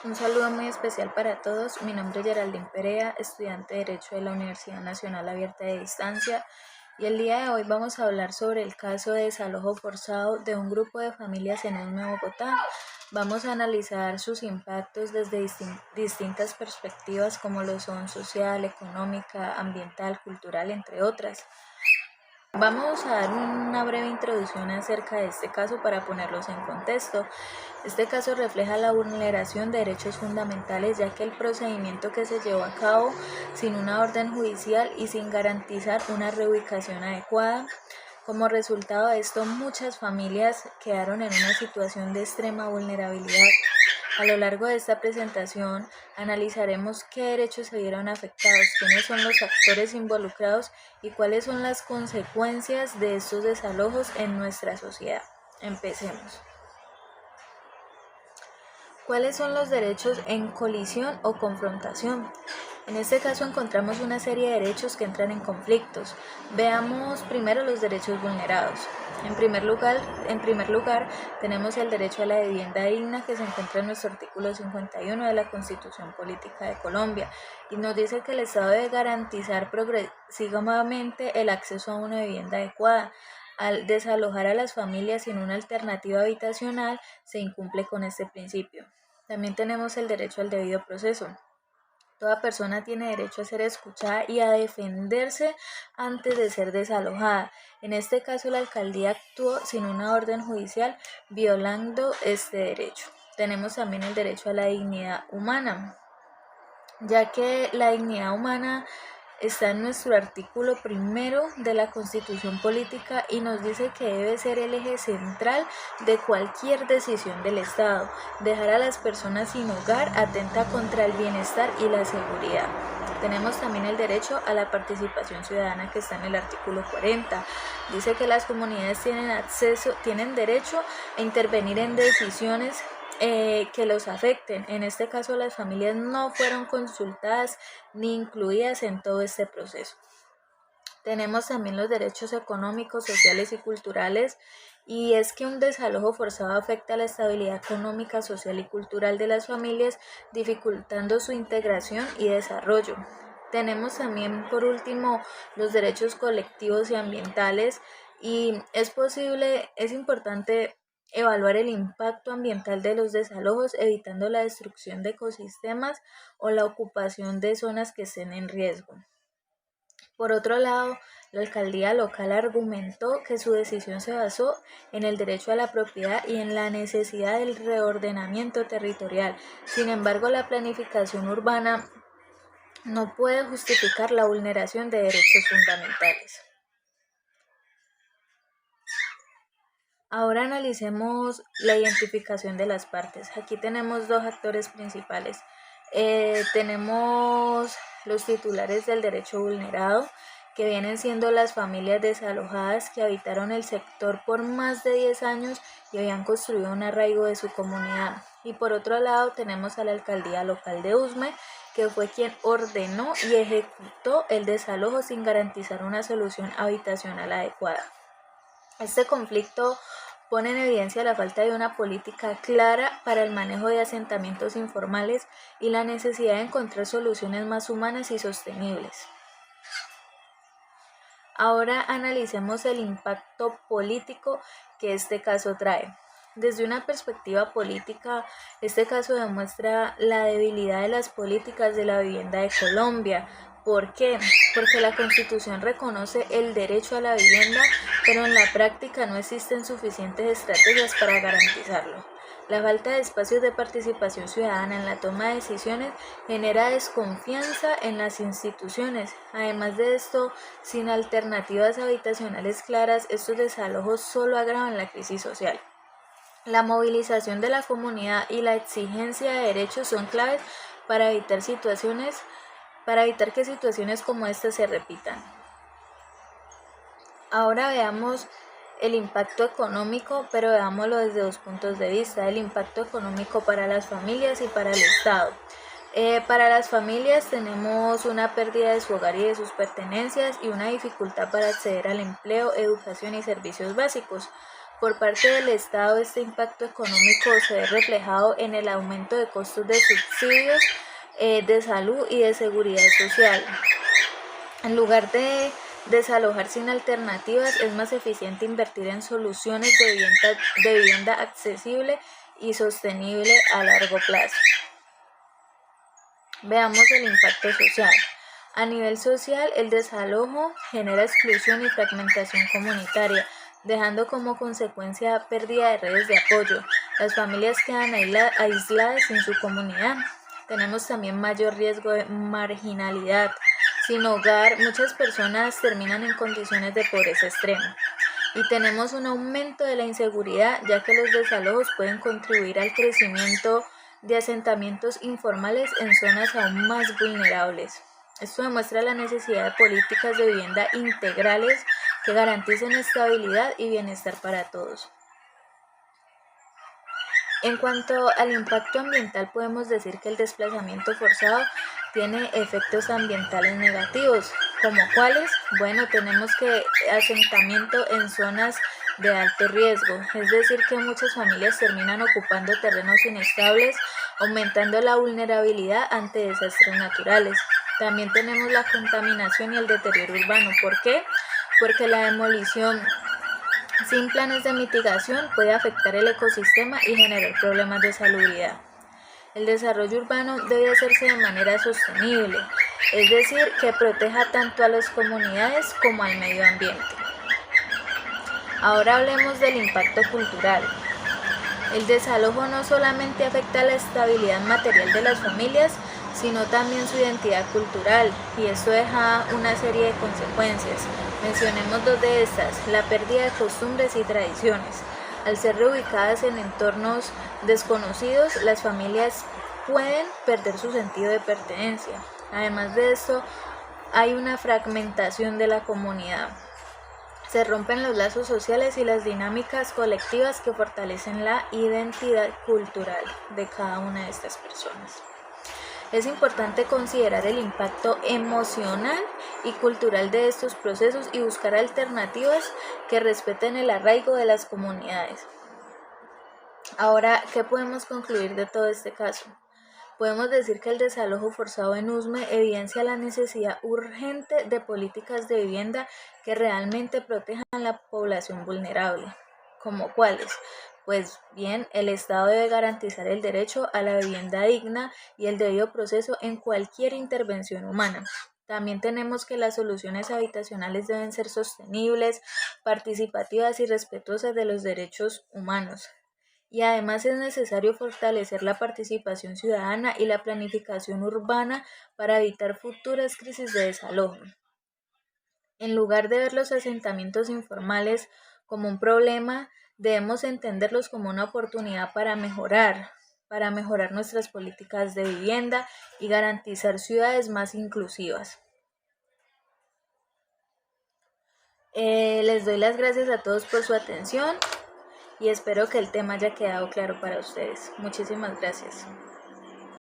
Un saludo muy especial para todos. Mi nombre es Geraldine Perea, estudiante de Derecho de la Universidad Nacional Abierta de Distancia, y el día de hoy vamos a hablar sobre el caso de desalojo forzado de un grupo de familias en Usme, Bogotá. Vamos a analizar sus impactos desde distintas perspectivas como lo son social, económica, ambiental, cultural, entre otras. Vamos a dar una breve introducción acerca de este caso para ponerlos en contexto. Este caso refleja la vulneración de derechos fundamentales, ya que el procedimiento que se llevó a cabo sin una orden judicial y sin garantizar una reubicación adecuada. Como resultado de esto, muchas familias quedaron en una situación de extrema vulnerabilidad. A lo largo de esta presentación analizaremos qué derechos se vieron afectados, quiénes son los actores involucrados y cuáles son las consecuencias de estos desalojos en nuestra sociedad. Empecemos. ¿Cuáles son los derechos en colisión o confrontación? En este caso encontramos una serie de derechos que entran en conflictos. Veamos primero los derechos vulnerados. En primer lugar, tenemos el derecho a la vivienda digna, que se encuentra en nuestro artículo 51 de la Constitución Política de Colombia, y nos dice que el Estado debe garantizar progresivamente el acceso a una vivienda adecuada. Al desalojar a las familias sin una alternativa habitacional, se incumple con este principio. También tenemos el derecho al debido proceso. Toda persona tiene derecho a ser escuchada y a defenderse antes de ser desalojada. En este caso, la alcaldía actuó sin una orden judicial, violando este derecho. Tenemos también el derecho a la dignidad humana, ya que la dignidad humana está en nuestro artículo primero de la Constitución Política y nos dice que debe ser el eje central de cualquier decisión del Estado. Dejar a las personas sin hogar atenta contra el bienestar y la seguridad. Tenemos también el derecho a la participación ciudadana, que está en el artículo 40. Dice que las comunidades tienen derecho a intervenir en decisiones que los afecten. En este caso, las familias no fueron consultadas ni incluidas en todo este proceso. Tenemos también los derechos económicos, sociales y culturales, y es que un desalojo forzado afecta la estabilidad económica, social y cultural de las familias, dificultando su integración y desarrollo. Tenemos también, por último, los derechos colectivos y ambientales, y es importante evaluar el impacto ambiental de los desalojos, evitando la destrucción de ecosistemas o la ocupación de zonas que estén en riesgo. Por otro lado, la alcaldía local argumentó que su decisión se basó en el derecho a la propiedad y en la necesidad del reordenamiento territorial. Sin embargo, la planificación urbana no puede justificar la vulneración de derechos fundamentales. Ahora analicemos la identificación de las partes. Aquí tenemos dos actores principales. Tenemos los titulares del derecho vulnerado, que vienen siendo las familias desalojadas que habitaron el sector por más de 10 años y habían construido un arraigo de su comunidad. Y por otro lado tenemos a la alcaldía local de Usme, que fue quien ordenó y ejecutó el desalojo sin garantizar una solución habitacional adecuada. Este conflicto pone en evidencia la falta de una política clara para el manejo de asentamientos informales y la necesidad de encontrar soluciones más humanas y sostenibles. Ahora analicemos el impacto político que este caso trae. Desde una perspectiva política, este caso demuestra la debilidad de las políticas de la vivienda de Colombia. ¿Por qué? Porque la Constitución reconoce el derecho a la vivienda, pero en la práctica no existen suficientes estrategias para garantizarlo. La falta de espacios de participación ciudadana en la toma de decisiones genera desconfianza en las instituciones. Además de esto, sin alternativas habitacionales claras, estos desalojos solo agravan la crisis social. La movilización de la comunidad y la exigencia de derechos son claves para evitar que situaciones como esta se repitan. Ahora veamos el impacto económico, pero veámoslo desde dos puntos de vista: el impacto económico para las familias y para el Estado. Para las familias tenemos una pérdida de su hogar y de sus pertenencias y una dificultad para acceder al empleo, educación y servicios básicos. Por parte del Estado, este impacto económico se ve reflejado en el aumento de costos de subsidios de salud y de seguridad social. En lugar de desalojar sin alternativas, es más eficiente invertir en soluciones de vivienda accesible y sostenible a largo plazo. Veamos el impacto social. A nivel social, el desalojo genera exclusión y fragmentación comunitaria, dejando como consecuencia pérdida de redes de apoyo. Las familias quedan aisladas en su comunidad. Tenemos también mayor riesgo de marginalidad. Sin hogar, muchas personas terminan en condiciones de pobreza extrema. Y tenemos un aumento de la inseguridad, ya que los desalojos pueden contribuir al crecimiento de asentamientos informales en zonas aún más vulnerables. Esto demuestra la necesidad de políticas de vivienda integrales que garanticen estabilidad y bienestar para todos. En cuanto al impacto ambiental, podemos decir que el desplazamiento forzado tiene efectos ambientales negativos, como cuáles. Bueno, tenemos que asentamiento en zonas de alto riesgo, es decir, que muchas familias terminan ocupando terrenos inestables, aumentando la vulnerabilidad ante desastres naturales. También tenemos la contaminación y el deterioro urbano. ¿Por qué? Porque la demolición sin planes de mitigación puede afectar el ecosistema y generar problemas de salubridad. El desarrollo urbano debe hacerse de manera sostenible, es decir, que proteja tanto a las comunidades como al medio ambiente. Ahora hablemos del impacto cultural. El desalojo no solamente afecta la estabilidad material de las familias, sino también su identidad cultural, y esto deja una serie de consecuencias. Mencionemos dos de estas: la pérdida de costumbres y tradiciones. Al ser reubicadas en entornos desconocidos, las familias pueden perder su sentido de pertenencia. Además de esto, hay una fragmentación de la comunidad. Se rompen los lazos sociales y las dinámicas colectivas que fortalecen la identidad cultural de cada una de estas personas. Es importante considerar el impacto emocional y cultural de estos procesos y buscar alternativas que respeten el arraigo de las comunidades. Ahora, ¿qué podemos concluir de todo este caso? Podemos decir que el desalojo forzado en Usme evidencia la necesidad urgente de políticas de vivienda que realmente protejan a la población vulnerable. ¿Como cuáles? Pues bien, el Estado debe garantizar el derecho a la vivienda digna y el debido proceso en cualquier intervención humana. También tenemos que las soluciones habitacionales deben ser sostenibles, participativas y respetuosas de los derechos humanos. Y además es necesario fortalecer la participación ciudadana y la planificación urbana para evitar futuras crisis de desalojo. En lugar de ver los asentamientos informales como un problema, debemos entenderlos como una oportunidad para mejorar nuestras políticas de vivienda y garantizar ciudades más inclusivas. Les doy las gracias a todos por su atención y espero que el tema haya quedado claro para ustedes. Muchísimas gracias.